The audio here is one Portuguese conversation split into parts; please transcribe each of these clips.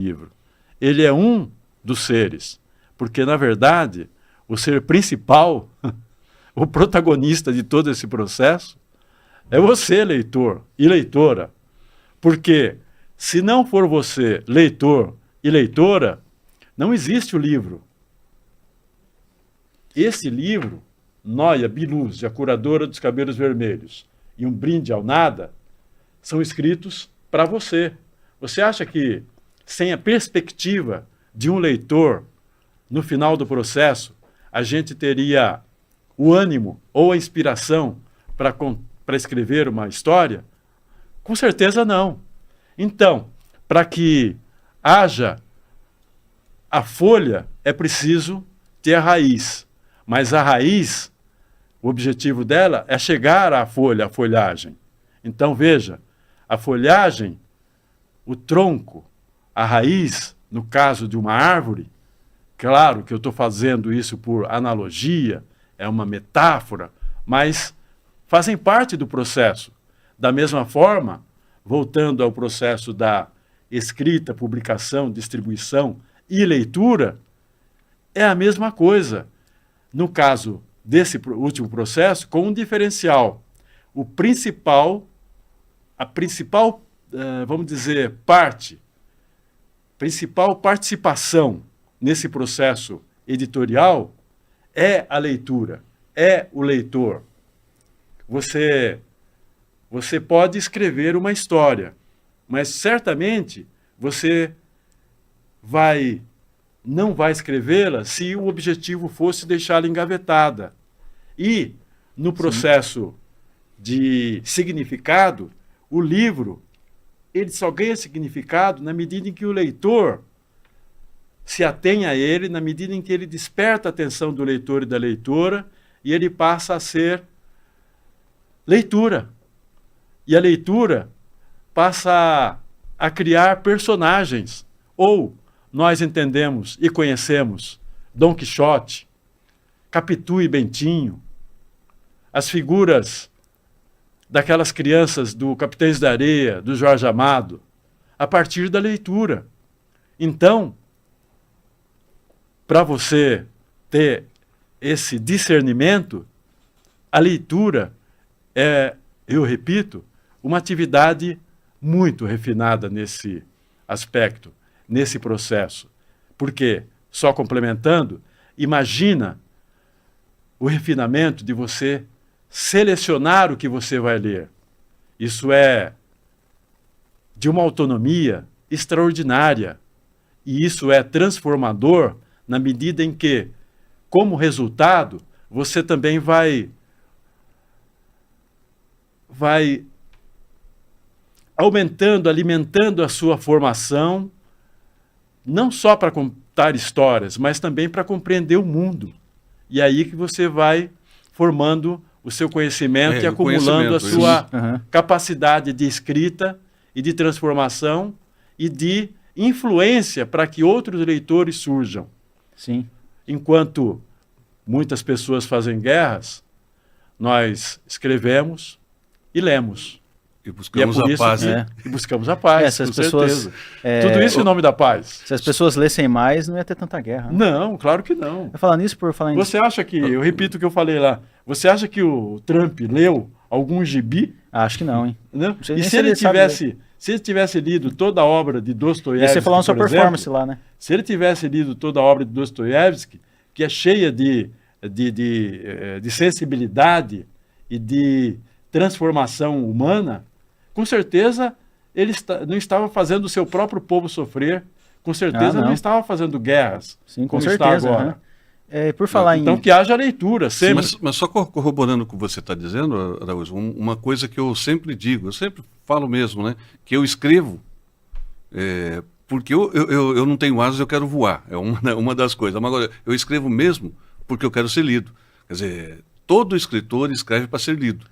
livro. Ele é um dos seres, porque, na verdade, o ser principal, o protagonista de todo esse processo, é você, leitor e leitora. Porque, se não for você, leitor e leitora, não existe o livro. Esse livro, Noia Biluz, a curadora dos cabelos vermelhos, e Um Brinde ao Nada, são escritos para você. Você acha que, sem a perspectiva de um leitor, no final do processo, a gente teria o ânimo ou a inspiração para escrever uma história? Com certeza não. Então, para que haja a folha, é preciso ter a raiz. Mas a raiz, o objetivo dela é chegar à folha, à folhagem. Então, veja, a folhagem, o tronco, a raiz, no caso de uma árvore, claro que eu estou fazendo isso por analogia, é uma metáfora, mas fazem parte do processo. Da mesma forma, voltando ao processo da escrita, publicação, distribuição e leitura, é a mesma coisa. No caso desse último processo, com um diferencial. A principal, vamos dizer, principal participação nesse processo editorial é a leitura, é o leitor. Você pode escrever uma história, mas certamente você não vai escrevê-la se o objetivo fosse deixá-la engavetada. E, no processo de significado, o livro ele só ganha significado na medida em que o leitor se atém a ele, na medida em que ele desperta a atenção do leitor e da leitora, e ele passa a ser leitura. E a leitura passa a criar personagens. Ou nós entendemos e conhecemos Dom Quixote, Capitu e Bentinho, as figuras daquelas crianças do Capitães da Areia, do Jorge Amado, a partir da leitura. Então, para você ter esse discernimento, a leitura é, eu repito, uma atividade muito refinada nesse aspecto, nesse processo. Porque, só complementando, imagina o refinamento de você selecionar o que você vai ler. Isso é de uma autonomia extraordinária. E isso é transformador na medida em que, como resultado, você também vai aumentando, alimentando a sua formação, não só para contar histórias, mas também para compreender o mundo. E é aí que você vai formando o seu conhecimento e acumulando a sua capacidade de escrita e de transformação e de influência para que outros leitores surjam. Sim. Enquanto muitas pessoas fazem guerras, nós escrevemos e lemos. E buscamos a paz. E buscamos a paz, essas com pessoas, certeza. Tudo isso em nome da paz. Se as pessoas lessem mais, não ia ter tanta guerra. Né? Não, claro que não. Falar nisso por falar Você acha que, eu repito o que eu falei lá, você acha que o Trump leu algum gibi? Acho que não, hein? Não? E se ele tivesse lido toda a obra de Dostoiévski, você falou na sua performance lá, né? Se ele tivesse lido toda a obra de Dostoiévski, que é cheia de sensibilidade e de transformação humana, com certeza ele não estava fazendo o seu próprio povo sofrer, com certeza não estava fazendo guerras, sim, como com certeza, está agora. Né? Por falar então que haja leitura, sempre. Sim, mas só corroborando o que você está dizendo, Araújo, uma coisa que eu sempre digo, eu sempre falo mesmo, né, que eu escrevo porque eu não tenho asas, eu quero voar, é uma das coisas. Mas agora, eu escrevo mesmo porque eu quero ser lido. Quer dizer, todo escritor escreve para ser lido.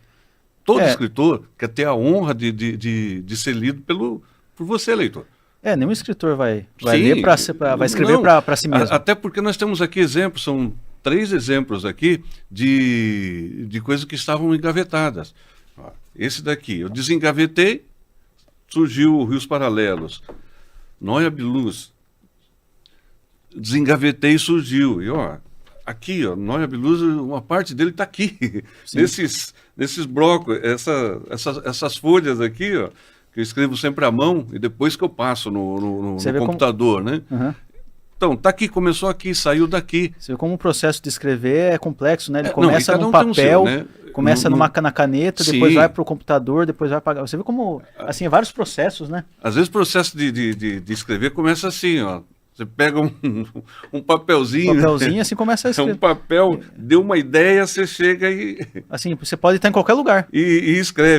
Todo escritor quer ter a honra de ser lido por você, leitor. Nenhum escritor vai ler vai escrever para si mesmo. Até porque nós temos aqui exemplos, são 3 exemplos aqui de coisas que estavam engavetadas. Esse daqui, eu desengavetei, surgiu Rios Paralelos. Noia Biluz. Desengavetei e surgiu. E ó, aqui, ó, Noia Biluz, uma parte dele está aqui. Nesses blocos, essas folhas aqui, ó, que eu escrevo sempre à mão e depois que eu passo no computador, né? Uhum. Então, tá aqui, começou aqui, saiu daqui. Você vê como o processo de escrever é complexo, né? Ele começa no papel, seu, né? começa na caneta, depois vai para o computador, depois vai para... Você vê como, assim, vários processos, né? Às vezes o processo de escrever começa assim, ó. Você pega um papelzinho. Papelzinho, assim começa a escrever. Um papel, deu uma ideia, você chega e... Assim, você pode estar em qualquer lugar. E escreve.